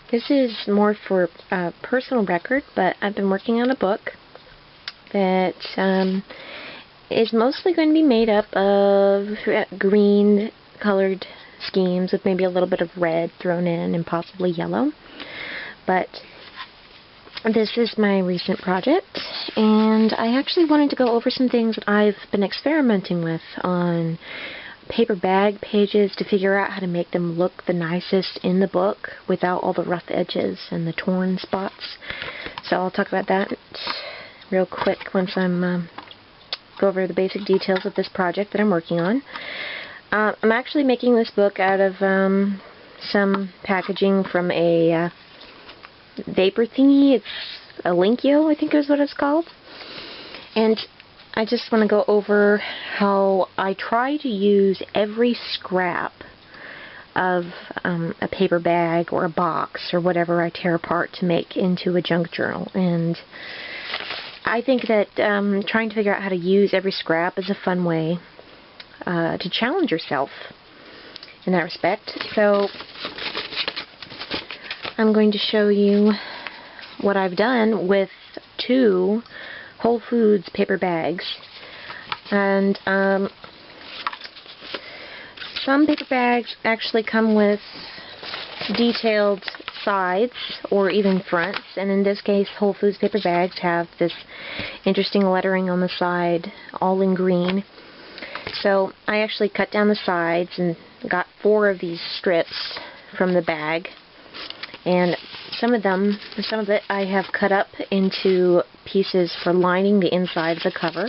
This is more for personal record, but I've been working on a book that is mostly going to be made up of green colored schemes with maybe a little bit of red thrown in and possibly yellow. But this is my recent project, and I actually wanted to go over some things that I've been experimenting with on paper bag pages to figure out how to make them look the nicest in the book without all the rough edges and the torn spots. So I'll talk about that real quick once I'm go over the basic details of this project that I'm working on. I'm actually making this book out of some packaging from a vapor thingy. It's a Linkio, I think is what it's called. And I just want to go over how I try to use every scrap of a paper bag or a box or whatever I tear apart to make into a junk journal. And I think that trying to figure out how to use every scrap is a fun way to challenge yourself in that respect. So I'm going to show you what I've done with two Whole Foods paper bags. And some paper bags actually come with detailed sides or even fronts, and in this case Whole Foods paper bags have this interesting lettering on the side, all in green. So I actually cut down the sides and got 4 of these strips from the bag, and some of it I have cut up into pieces for lining the inside of the cover.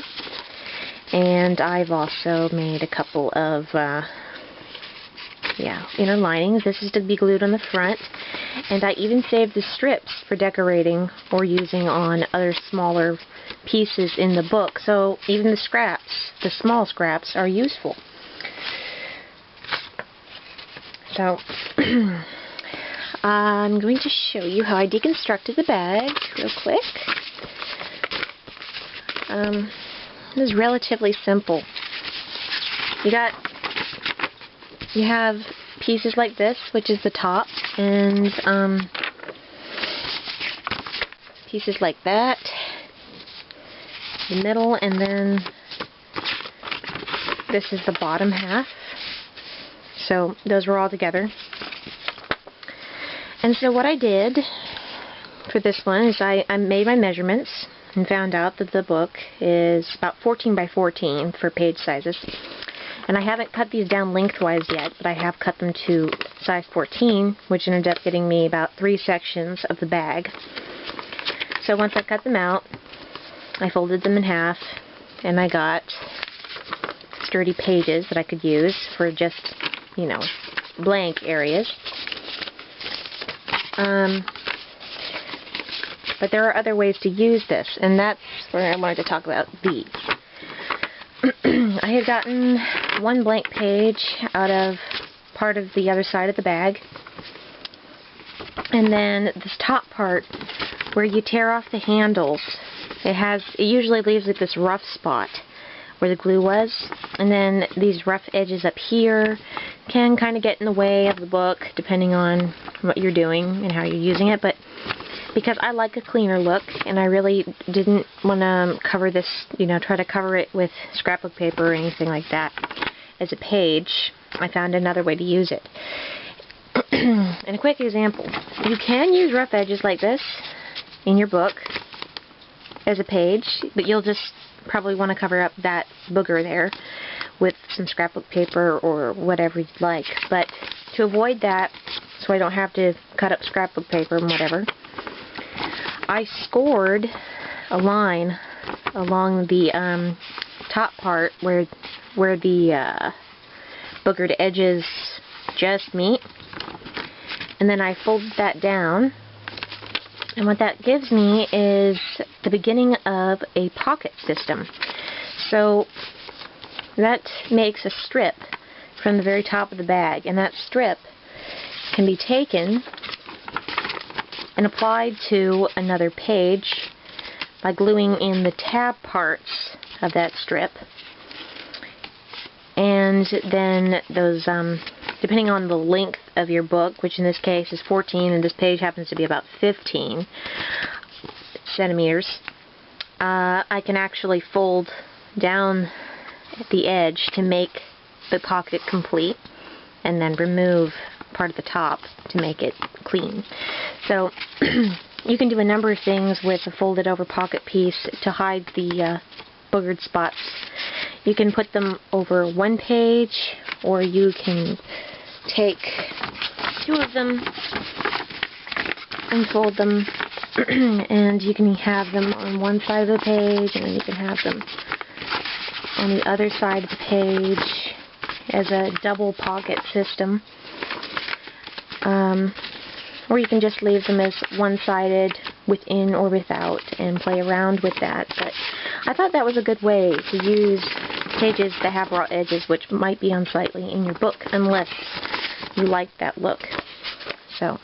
And I've also made a couple of inner linings. This is to be glued on the front. And I even saved the strips for decorating or using on other smaller pieces in the book. So even the scraps, the small scraps, are useful. So I'm going to show you how I deconstructed the bag real quick. This is relatively simple. You have pieces like this, which is the top, and pieces like that, the middle, and then this is the bottom half. So those were all together. And so what I did for this one is I made my measurements and found out that the book is about 14 by 14 for page sizes. And I haven't cut these down lengthwise yet, but I have cut them to size 14, which ended up getting me about 3 sections of the bag. So once I cut them out, I folded them in half, and I got sturdy pages that I could use for just, blank areas. But there are other ways to use this, and that's where I wanted to talk about these. I had gotten 1 blank page out of part of the other side of the bag, and then this top part where you tear off the handles, it usually leaves like this rough spot where the glue was, and then these rough edges up here can kind of get in the way of the book depending on what you're doing and how you're using it. But because I like a cleaner look, and I really didn't want to cover this, try to cover it with scrapbook paper or anything like that as a page, I found another way to use it. And a quick example, you can use rough edges like this in your book as a page, but you'll just probably want to cover up that booger there with some scrapbook paper or whatever you'd like. But to avoid that, so I don't have to cut up scrapbook paper and whatever, I scored a line along the top part where the boogered edges just meet, and then I folded that down, and what that gives me is the beginning of a pocket system. So that makes a strip from the very top of the bag, and that strip can be taken and applied to another page by gluing in the tab parts of that strip. And then those, depending on the length of your book, which in this case is 14, and this page happens to be about 15 centimeters, I can actually fold down the edge to make the pocket complete, and then remove part of the top to make it clean. So you can do a number of things with a folded over pocket piece to hide the boogered spots. You can put them over one page, or you can take two of them and fold them and you can have them on one side of the page, and then you can have them on the other side of the page as a double pocket system. Or you can just leave them as one-sided, within or without, and play around with that. But I thought that was a good way to use pages that have raw edges, which might be unsightly in your book, unless you like that look. So,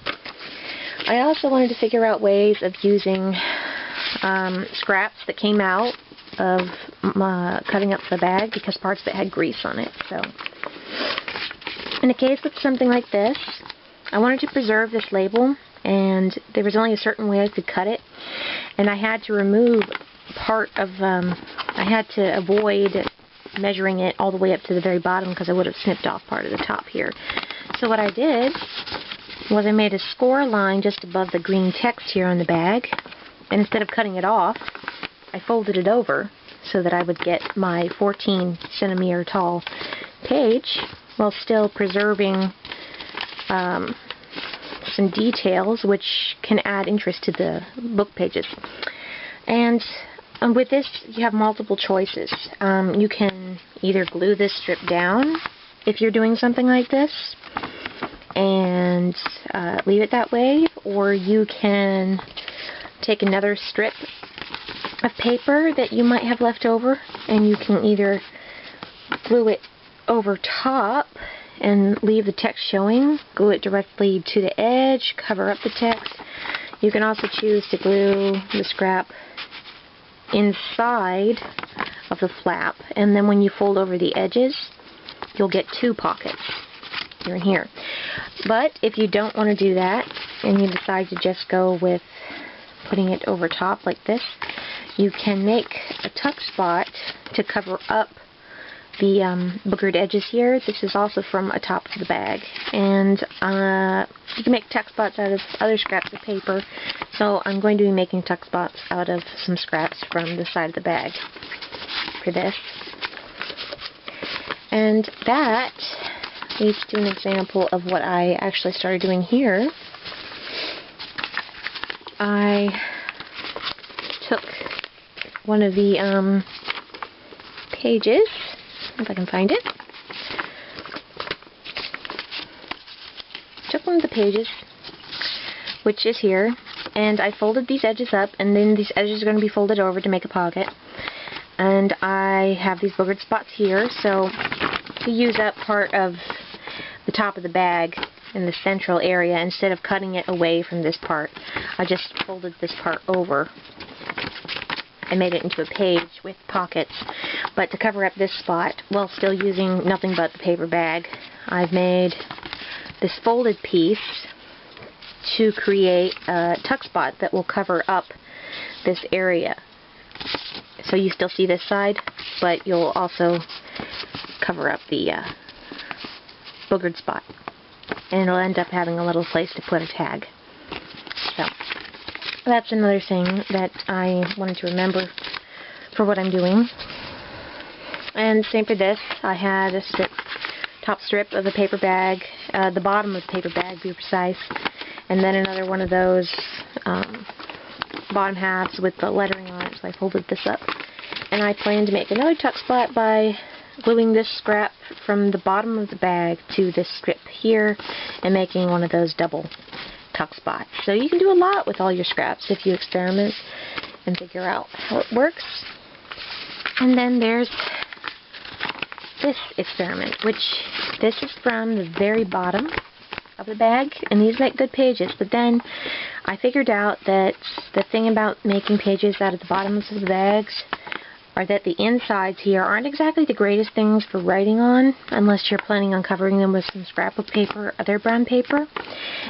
I also wanted to figure out ways of using scraps that came out of cutting up the bag, because parts of it had grease on it. So, in a case with something like this, I wanted to preserve this label, and there was only a certain way I could cut it, and I had to remove part of, I had to avoid measuring it all the way up to the very bottom, because I would have snipped off part of the top here. So what I did was I made a score line just above the green text here on the bag, and instead of cutting it off, I folded it over so that I would get my 14 centimeter tall page while still preserving some details which can add interest to the book pages. And with this, you have multiple choices. You can either glue this strip down if you're doing something like this and leave it that way, or you can take another strip of paper that you might have left over, and you can either glue it over top and leave the text showing, glue it directly to the edge, cover up the text. You can also choose to glue the scrap inside of the flap, and then when you fold over the edges, you'll get two pockets here and here. But if you don't want to do that, and you decide to just go with putting it over top like this, you can make a tuck spot to cover up the boogered edges here. This is also from atop of the bag, and you can make tuck spots out of other scraps of paper, so I'm going to be making tuck spots out of some scraps from the side of the bag for this. And that leads to an example of what I actually started doing here. I took one of the pages, if I can find it. Took one of the pages, which is here, and I folded these edges up, and then these edges are going to be folded over to make a pocket. And I have these boogered spots here, so to use up part of the top of the bag in the central area, instead of cutting it away from this part, I just folded this part over and made it into a page with pockets. But to cover up this spot, while still using nothing but the paper bag, I've made this folded piece to create a tuck spot that will cover up this area. So you still see this side, but you'll also cover up the boogered spot. And it'll end up having a little place to put a tag. So that's another thing that I wanted to remember for what I'm doing. And same for this. I had a top strip of the paper bag, the bottom of the paper bag, to be precise, and then another one of those bottom halves with the lettering on it, so I folded this up. And I plan to make another tuck spot by gluing this scrap from the bottom of the bag to this strip here and making one of those double tuck spots. So you can do a lot with all your scraps if you experiment and figure out how it works. And then there's this experiment, which this is from the very bottom of the bag, and these make good pages, but then I figured out that the thing about making pages out of the bottoms of the bags, are that the insides here aren't exactly the greatest things for writing on, unless you're planning on covering them with some scrapbook paper, other brown paper.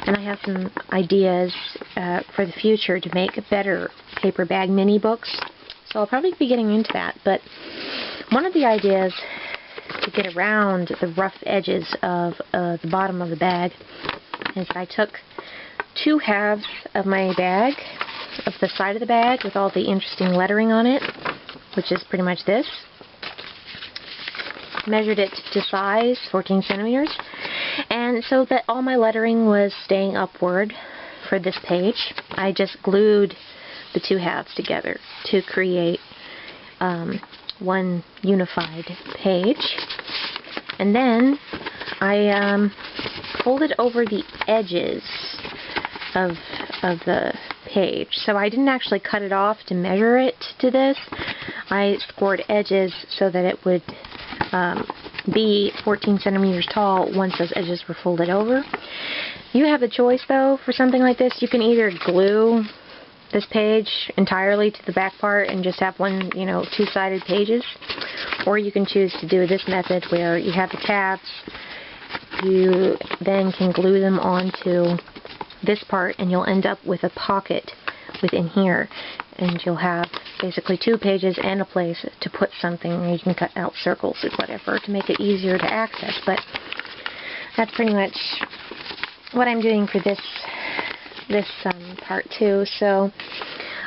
And I have some ideas for the future to make better paper bag mini books. So I'll probably be getting into that. But one of the ideas to get around the rough edges of the bottom of the bag is I took 2 halves of my bag, of the side of the bag with all the interesting lettering on it, which is pretty much this. Measured it to size, 14 centimeters, and so that all my lettering was staying upward for this page, I just glued the 2 halves together to create one unified page. And then I folded over the edges of the page. So I didn't actually cut it off to measure it to this. I scored edges so that it would be 14 centimeters tall once those edges were folded over. You have the choice, though, for something like this. You can either glue this page entirely to the back part and just have one, you know, 2-sided pages, or you can choose to do this method where you have the tabs. You then can glue them onto this part, and you'll end up with a pocket within here, and you'll have basically 2 pages and a place to put something. You can cut out circles or whatever to make it easier to access, but that's pretty much what I'm doing for this part too. So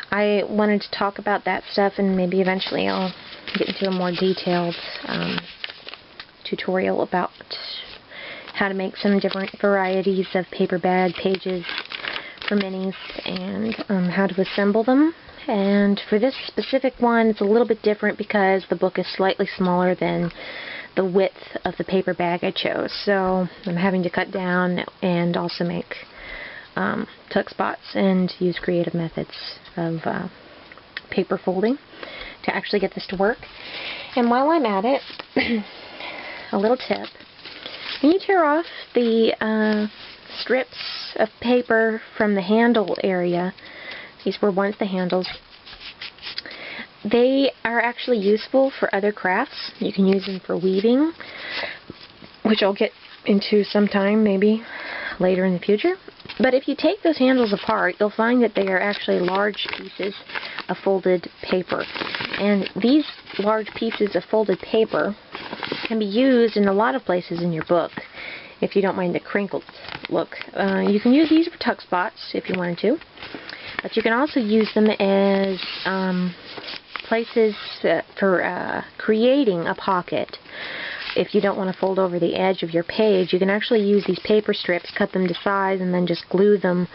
I wanted to talk about that stuff, and maybe eventually I'll get into a more detailed tutorial about how to make some different varieties of paper bag pages for minis, and how to assemble them. And for this specific one, it's a little bit different because the book is slightly smaller than the width of the paper bag I chose. So I'm having to cut down and also make tuck spots and use creative methods of paper folding to actually get this to work. And while I'm at it, a little tip. When you tear off the strips of paper from the handle area, these were once the handles, they are actually useful for other crafts. You can use them for weaving, which I'll get into sometime, maybe later in the future. But if you take those handles apart, you'll find that they are actually large pieces of folded paper. And these large pieces of folded paper can be used in a lot of places in your book, if you don't mind the crinkled look. You can use these for tuck spots if you wanted to, but you can also use them as places for creating a pocket. If you don't want to fold over the edge of your page, you can actually use these paper strips, cut them to size, and then just glue them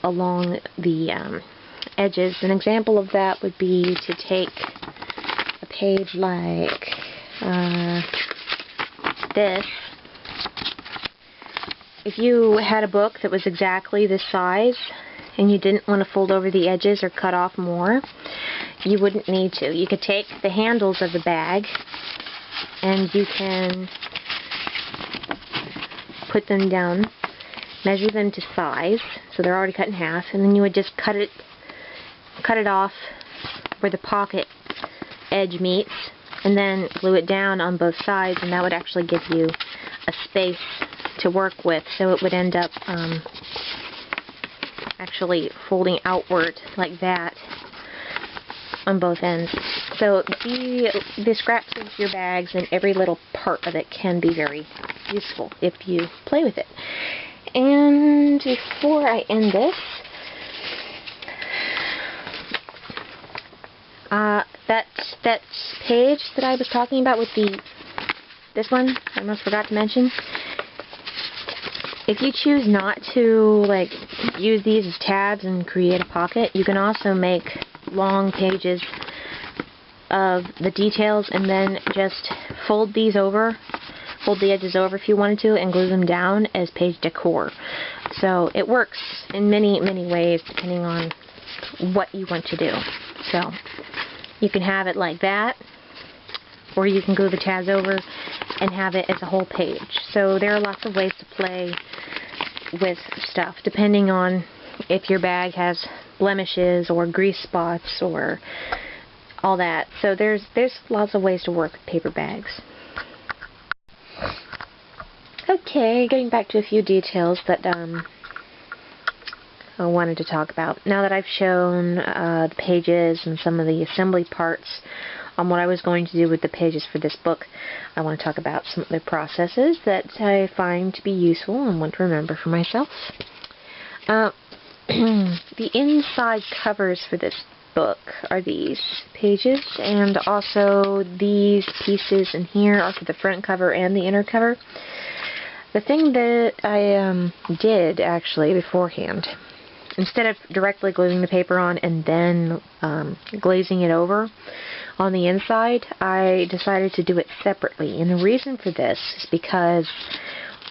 along the edges. An example of that would be to take a page like this. If you had a book that was exactly this size and you didn't want to fold over the edges or cut off more, you wouldn't need to. You could take the handles of the bag and you can put them down, measure them to size, so they're already cut in half, and then you would just cut it off where the pocket edge meets, and then glue it down on both sides, and that would actually give you a space to work with, so it would end up actually folding outward like that on both ends. So the scraps of your bags and every little part of it can be very useful if you play with it. And before I end this, that page that I was talking about with this one, I almost forgot to mention. If you choose not to use these as tabs and create a pocket, you can also make long pages of the details and then just fold the edges over if you wanted to, and glue them down as page decor. So it works in many, many ways depending on what you want to do. So you can have it like that, or you can glue the tabs over and have it as a whole page. So there are lots of ways to play with stuff depending on if your bag has blemishes or grease spots or all that. So there's lots of ways to work with paper bags. Okay, getting back to a few details that I wanted to talk about. Now that I've shown the pages and some of the assembly parts on what I was going to do with the pages for this book, I want to talk about some of the processes that I find to be useful and want to remember for myself. The inside covers for this book are these pages, and also these pieces in here are for the front cover and the inner cover. The thing that I did actually beforehand, instead of directly gluing the paper on and then glazing it over on the inside, I decided to do it separately. And the reason for this is because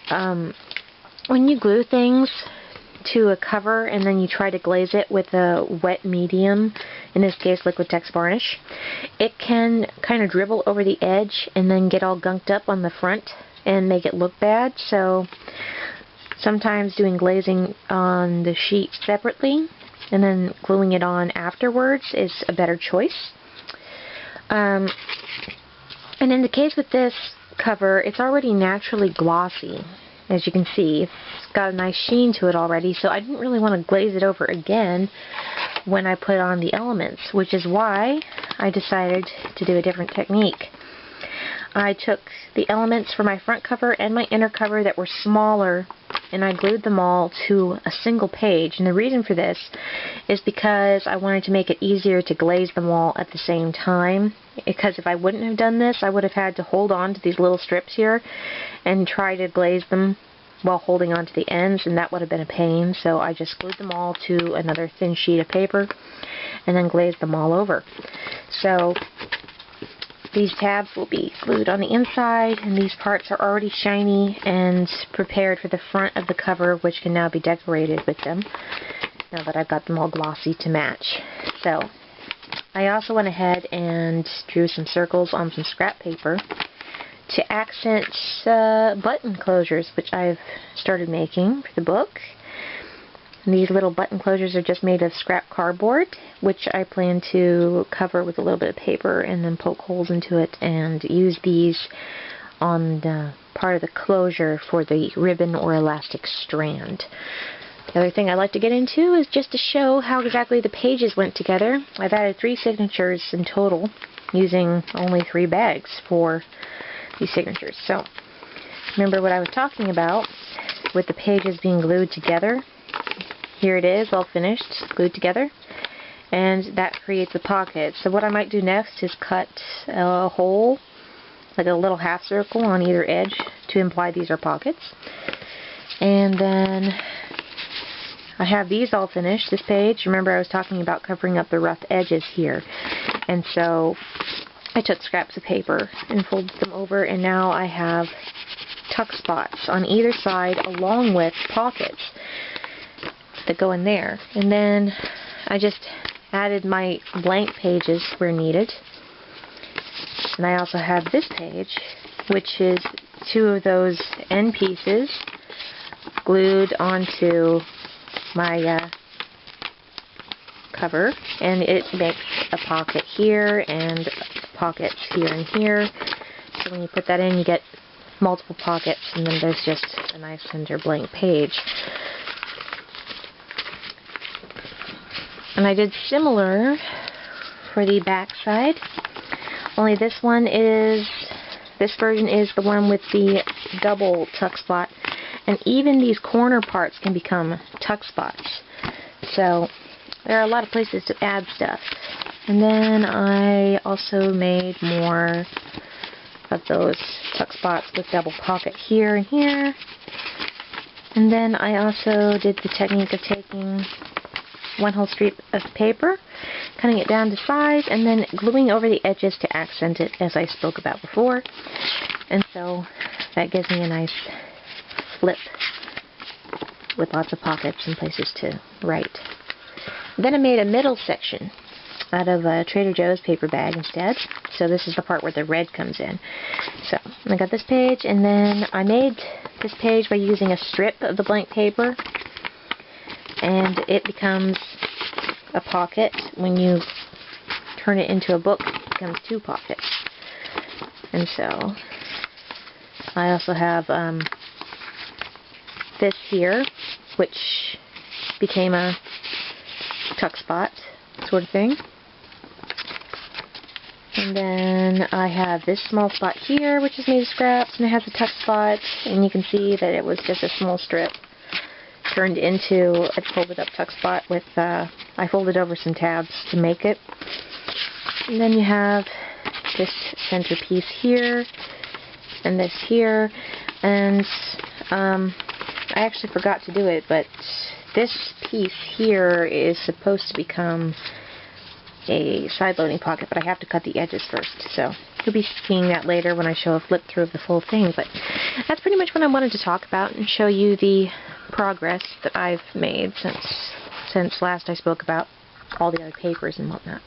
when you glue things to a cover and then you try to glaze it with a wet medium, in this case Liquitex varnish, it can kind of dribble over the edge and then get all gunked up on the front and make it look bad. So sometimes doing glazing on the sheet separately and then gluing it on afterwards is a better choice. And in the case with this cover, it's already naturally glossy. As you can see, it's got a nice sheen to it already, so I didn't really want to glaze it over again when I put on the elements, which is why I decided to do a different technique. I took the elements for my front cover and my inner cover that were smaller, and I glued them all to a single page. And the reason for this is because I wanted to make it easier to glaze them all at the same time. Because if I wouldn't have done this, I would have had to hold on to these little strips here and try to glaze them while holding on to the ends, and that would have been a pain. So I just glued them all to another thin sheet of paper and then glazed them all over. So these tabs will be glued on the inside, and these parts are already shiny and prepared for the front of the cover, which can now be decorated with them, now that I've got them all glossy to match. So I also went ahead and drew some circles on some scrap paper to accent button closures, which I've started making for the book. And these little button closures are just made of scrap cardboard, which I plan to cover with a little bit of paper and then poke holes into it and use these on the part of the closure for the ribbon or elastic strand. The other thing I'd like to get into is just to show how exactly the pages went together. I've added 3 signatures in total, using only 3 bags for these signatures. So, remember what I was talking about with the pages being glued together? Here it is, all finished, glued together, and that creates a pocket. So what I might do next is cut a hole, like a little half circle on either edge, to imply these are pockets. And then I have these all finished, this page. Remember I was talking about covering up the rough edges here. And so I took scraps of paper and folded them over, and now I have tuck spots on either side along with pockets that go in there. And then I just added my blank pages where needed. And I also have this page, which is 2 of those end pieces glued onto my cover, and it makes a pocket here and pockets here and here. So when you put that in, you get multiple pockets, and then there's just a nice center blank page. And I did similar for the back side, only this version is the one with the double tuck spot, and even these corner parts can become tuck spots. So there are a lot of places to add stuff. And then I also made more of those tuck spots with double pocket here and here. And then I also did the technique of taking one whole strip of paper, cutting it down to size, and then gluing over the edges to accent it, as I spoke about before. And so that gives me a nice flip with lots of pockets and places to write. Then I made a middle section out of a Trader Joe's paper bag instead. So this is the part where the red comes in. So I got this page, and then I made this page by using a strip of the blank paper, and it becomes a pocket when you turn it into a book, it becomes 2 pockets. And so I also have this here, which became a tuck spot sort of thing. And then I have this small spot here, which is made of scraps, and it has a tuck spot, and you can see that it was just a small strip turned into a folded up tuck spot with, I folded over some tabs to make it. And then you have this center piece here, and this here, and I actually forgot to do it, but this piece here is supposed to become a side loading pocket, but I have to cut the edges first, so you'll be seeing that later when I show a flip through of the full thing. But that's pretty much what I wanted to talk about and show you the progress that I've made since last I spoke about all the other papers and whatnot.